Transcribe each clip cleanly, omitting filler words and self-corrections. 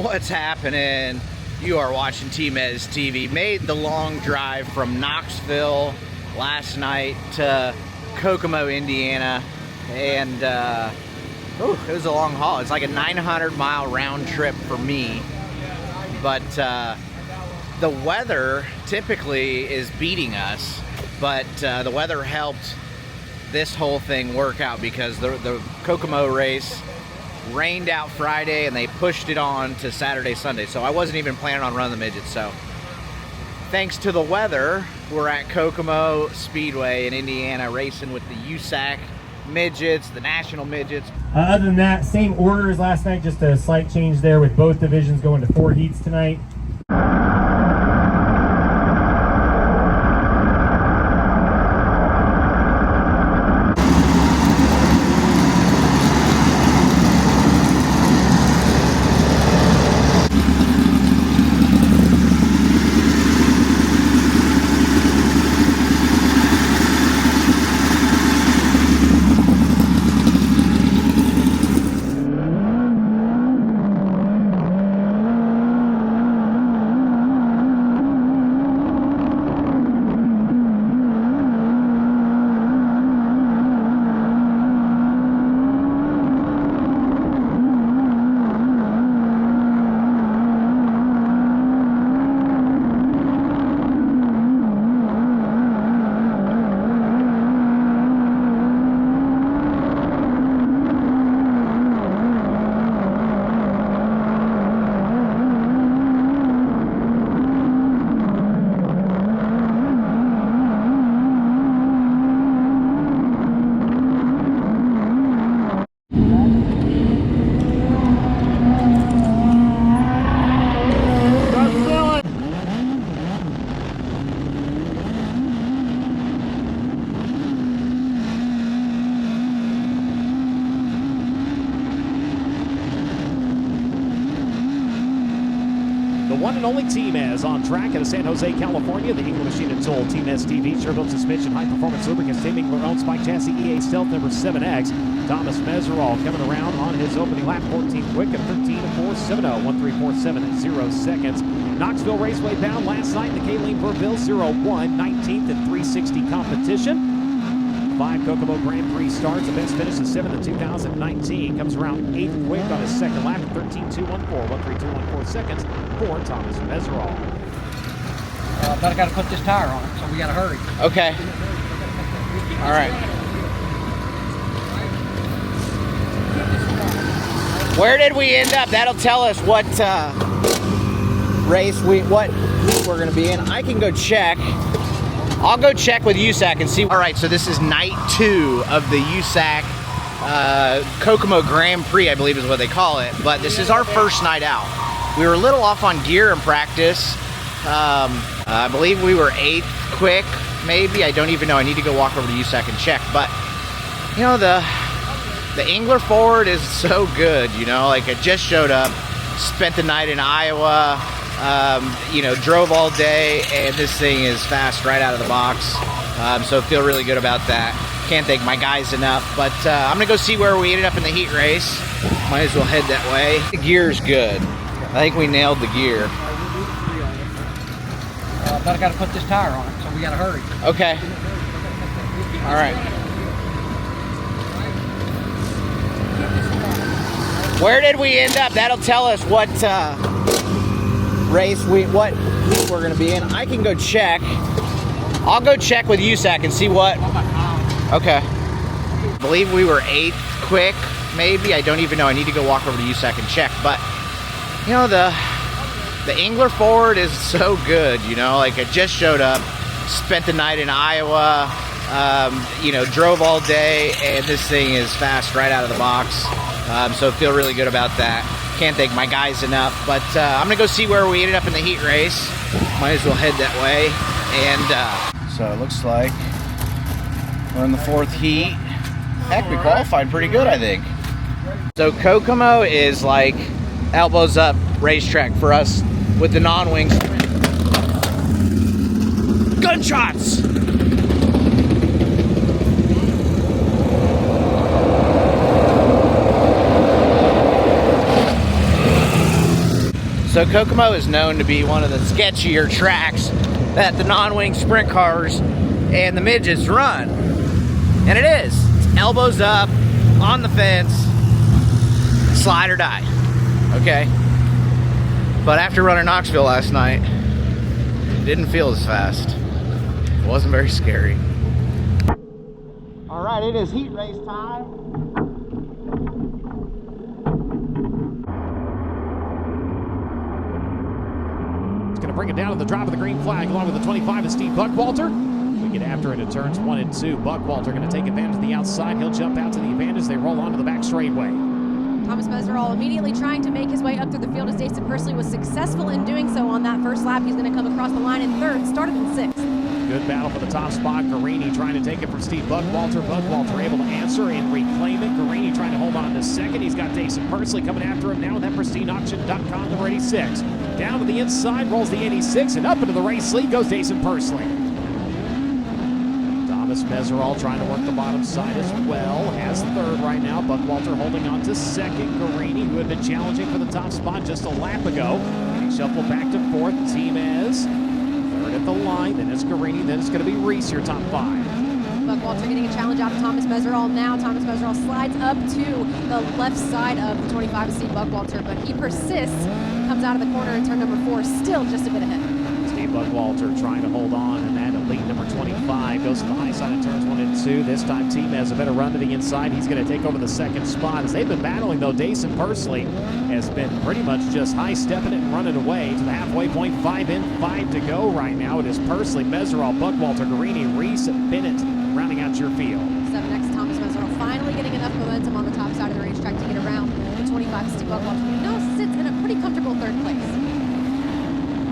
What's happening? You are watching T-Mez TV. Made the long drive from Knoxville last night to Kokomo, Indiana, and it was a long haul. It's like a 900-mile round trip for me, but the weather typically is beating us, but the weather helped this whole thing work out because the Kokomo race rained out Friday and they pushed it on to Saturday, Sunday. So I wasn't even planning on running the midgets. So thanks to the weather, we're at Kokomo Speedway in Indiana racing with the USAC midgets, the national midgets. Other than that, same order as last night, just a slight change there with both divisions going to 4 heats tonight. One and only T-Mez on track out of San Jose, California. The Eagle Machine and Toll T-Mez TV, turbo suspension, high performance lubricants, Tim Engler owned spike chassis, EA Stealth number 7X. Thomas Meserol coming around on his opening lap, 14 quick at 13.470, 1.3470 seconds. Knoxville Raceway bound last night in the Kayleen Burville 0-1, 19th and 360 competition. 5 Kokomo Grandprix starts. The best finish is 7th in 2019. Comes around 8th quick on his second lap at 13.214, 1.3214 seconds for Thomas Meserol. But I got to put this tire on it, so we got to hurry. Okay. All right. Where did we end up? That'll tell us what race what heat we're going to be in. I can go check. I'll go check with USAC and see. All right, so this is night 2 of the USAC Kokomo Grandprix, I believe is what they call it. But this is our first night out. We were a little off on gear in practice. I believe we were 8th quick, maybe. I don't even know. I need to go walk over to USAC and check. But, you know, the Engler Ford is so good, you know. Like, I just showed up, spent the night in Iowa. You know, drove all day, and this thing is fast right out of the box. So feel really good about that. Can't thank my guys enough, but I'm gonna go see where we ended up in the heat race. Might as well head that way. The gear's good. I think we nailed the gear. But I got to put this tire on it, so we got to hurry. Okay. All right. Where did we end up? That'll tell us what race what heat we're going to be in. I can go check. I'll go check with USAC and see what. Okay. I believe we were 8th quick, maybe. I don't even know. I need to go walk over to USAC and check. But, you know, the Engler Ford is so good, you know. Like, I just showed up, spent the night in Iowa, you know, drove all day, and this thing is fast right out of the box. So feel really good about that. Can't thank my guys enough, but I'm gonna go see where we ended up in the heat race. Might as well head that way. And so it looks like we're in the 4th heat. Heck, we qualified pretty good, I think. So Kokomo is like elbows up racetrack for us with the non-wings. Gunshots! So Kokomo is known to be one of the sketchier tracks that the non-wing sprint cars and the midgets run. And it is. It's elbows up, on the fence, slide or die. Okay? But after running Knoxville last night, it didn't feel as fast. It wasn't very scary. All right, it is heat race time. Going to bring it down to the drop of the green flag along with the 25 is Steve Buckwalter. We get after it at turns 1 and 2. Buckwalter going to take advantage of the outside. He'll jump out to the advantage. They roll onto the back straightaway. Thomas Meserol immediately trying to make his way up through the field as Jason Persley was successful in doing so on that first lap. He's going to come across the line in third, started in sixth. Good battle for the top spot. Garini trying to take it from Steve Buckwalter. Buckwalter able to answer and reclaim it. Garini trying to hold on to second. He's got Jason Persley coming after him now with that pristineauction.com number 86. Down to the inside, rolls the 86, and up into the race lead goes Jason Persley. Thomas Meserol trying to work the bottom side as well. Has third right now. Buckwalter holding on to second. Garini, who had been challenging for the top spot just a lap ago, getting shuffled back to fourth. Team is third at the line. Then it's Garini. Then it's going to be Reese, your top five. Buckwalter getting a challenge out of Thomas Meserol now. Thomas Meserol slides up to the left side of the 25 to Steve Buckwalter, but he persists. Comes out of the corner in turn number 4, still just a bit ahead. Steve Buckwalter trying to hold on, and that elite number 25 goes to the high side in turns 1 and 2. This time Team has a better run to the inside. He's going to take over the second spot. As they've been battling, though, Jason Persley has been pretty much just high-stepping it and running away to the halfway point. 5 in, 5 to go right now. It is Persley, Meserol, Buckwalter, Garini, Reese, and Bennett rounding out your field. 7 next, Thomas Meserol finally getting enough momentum on the top side of the racetrack to get around the 25 Steve Buckwalter, who now sits in a pretty comfortable third place.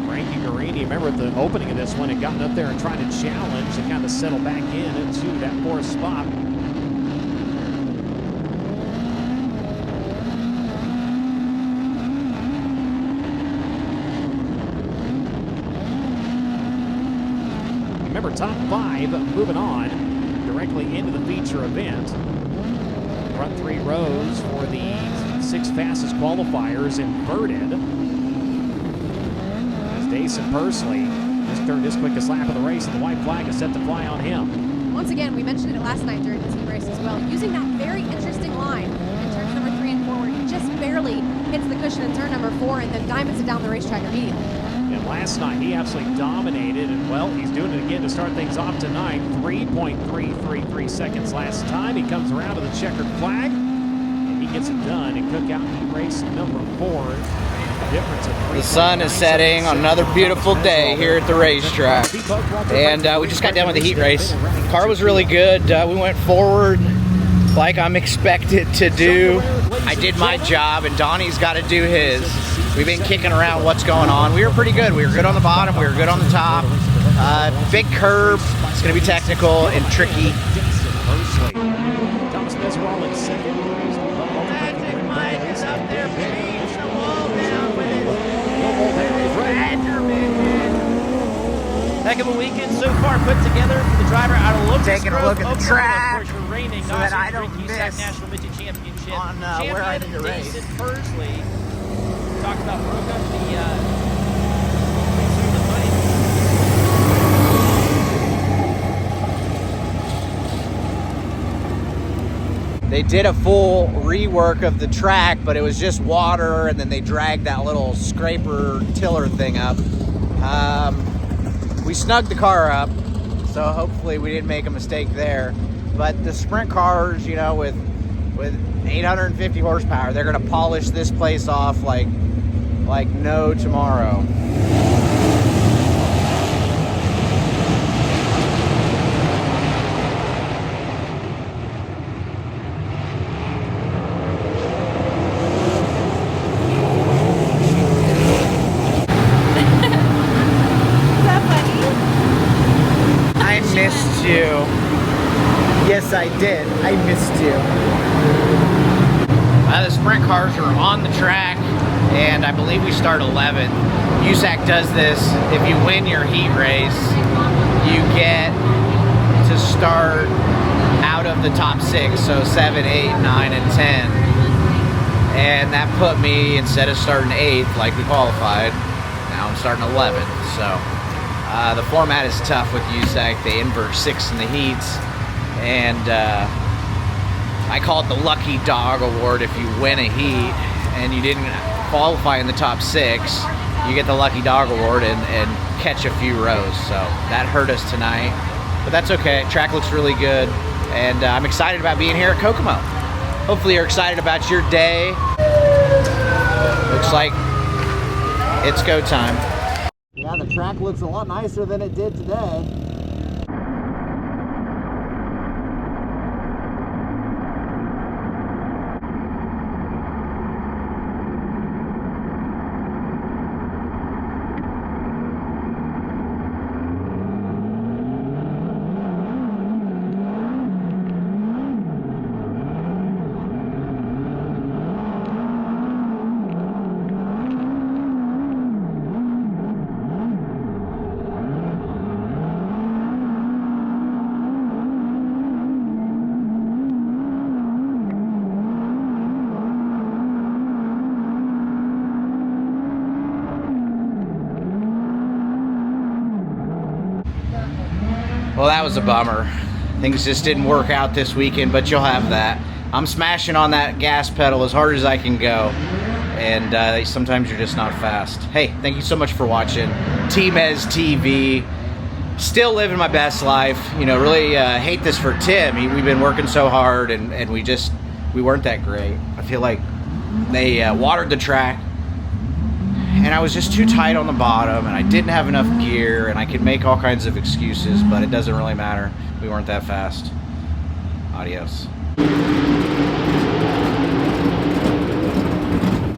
Frankie Garini, remember at the opening of this one, had gotten up there and tried to challenge and kind of settle back into that fourth spot. Remember, top 5 moving on directly into the feature event. Front 3 rows for the 6 fastest qualifiers inverted. As Jason Persley just turned his quickest lap of the race, and the white flag is set to fly on him. Once again, we mentioned it last night during the team race as well, using that very interesting line in turns number 3 and 4, where he just barely hits the cushion in turn number 4 and then diamonds it down the racetrack immediately. And last night, he absolutely dominated, and well, he's doing it again to start things off tonight. 3.333 seconds last time. He comes around to the checkered flag, and he gets it done in Cookout Heat Race number 4. The sun is setting on another beautiful day here at the racetrack. And we just got done with the heat race. Car was really good. We went forward like I'm expected to do. I did my job, and Donnie's got to do his. We've been kicking around what's going on. We were pretty good. We were good on the bottom. We were good on the top. Big curb. It's going to be technical and tricky. Thomas Meserol in second. Heck of a weekend so far put together for the driver out of Locust Taking a look at the track so that I don't miss National Midget Championship. on where I need to race. Jason Persley talked about broke up They did a full rework of the track, but it was just water, and then they dragged that little scraper tiller thing up. We snugged the car up, so hopefully we didn't make a mistake there. But the sprint cars, you know, with 850 horsepower, they're gonna polish this place off like no tomorrow. I missed you. Yes, I did. I missed you. The sprint cars are on the track, and I believe we start 11th. USAC does this. If you win your heat race, you get to start out of the top 6, so 7, 8, 9, and 10. and that put me, instead of starting 8th like we qualified, now I'm starting 11th. So the format is tough with USAC. They invert 6 in the heats, and I call it the lucky dog award. If you win a heat and you didn't qualify in the top 6, you get the lucky dog award and catch a few rows. So that hurt us tonight, but that's okay. Track looks really good, and I'm excited about being here at Kokomo. Hopefully you're excited about your day. Looks like it's go time. Yeah, the track looks a lot nicer than it did today. Well, that was a bummer. Things just didn't work out this weekend, but you'll have that. I'm smashing on that gas pedal as hard as I can go, and sometimes you're just not fast. Hey, thank you so much for watching. Team Ez TV. Still living my best life. You know, really hate this for Tim. We've been working so hard, and we weren't that great. I feel like they watered the track, and I was just too tight on the bottom, and I didn't have enough gear, and I could make all kinds of excuses, but it doesn't really matter. We weren't that fast. Adios.